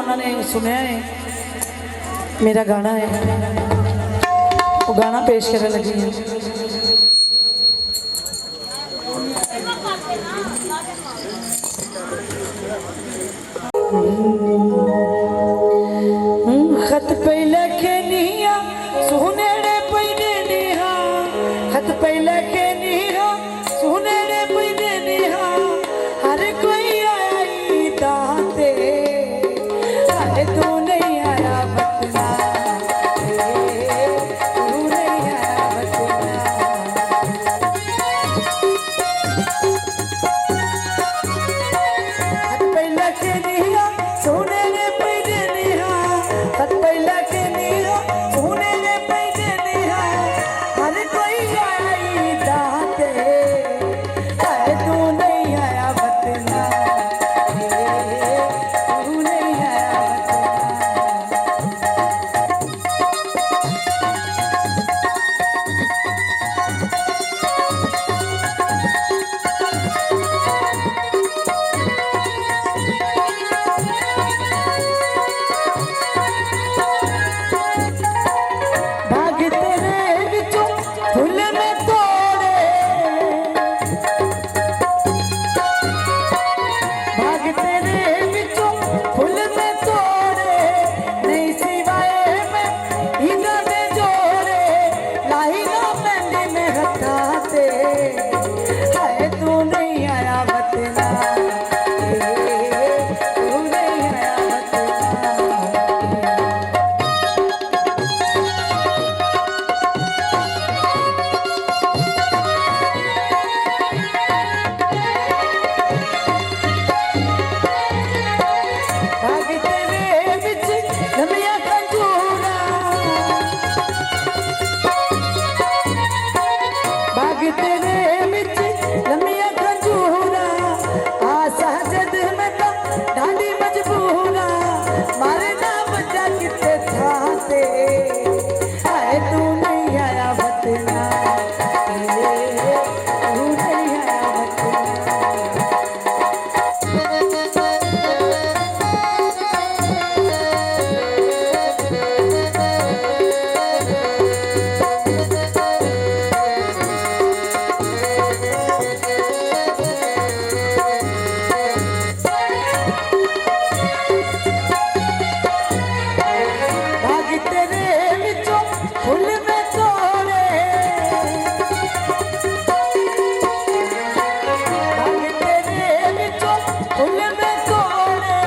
उन्होंने सुनया है, मेरा गाना है, वो गाना पेश करने लगी है। खत पे लखे निया सुनेड़े पैने निहा, खत पे लखे निहा सुनेड़े पैने निहा, हर कोई आई दाते अरे तू नहीं आया बतना, तू नहीं आया बतना। खत पे लखे निया सुनेड़े पैने निहा, खत पे लखे निया सुनेड़े पैने निहा, हर कोई आई दाते अरे तू नहीं आया बतना, तू नहीं आया भाग तेरे विचों फुल में तोड़े, भाग तेरे विचों फुल में तोड़े, नहीं सिवाय में इना दे जोड़े, लाही ना मेहंदी में हथाते हाय तू नहीं आया बतना, तू नहीं आया बतना। भाग तेरे विच लम्बिया खंजूरा, भाग तेरे विच लम्बिया खंजूरा, आसा जद में तो ढांडी मजबूरा, मारे ना बचा किते थाते हाय तू नहीं आया बतना, तू नहीं आया बतना। भाग तेरे विचों फुल में तोड़े, भाग तेरे विचों फुल में तोड़े,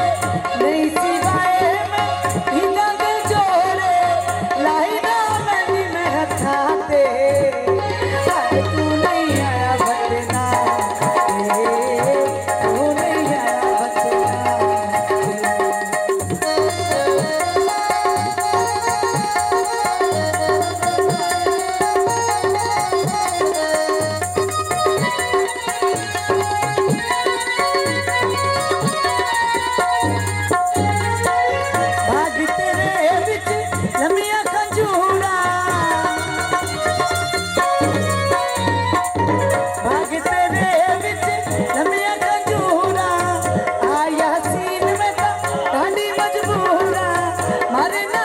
नहीं सिवाय में हिना दे जोड़े, लाई ना मेहंदी में हथाते हाय तू नहीं आया बतना, तू नहीं आया बतना। भाग तेरे विच लम्बिया खंजूरा, भाग तेरे विच लम्बिया खंजूरा, आया सीन में तो ढांडी मजबूरा, मारे ना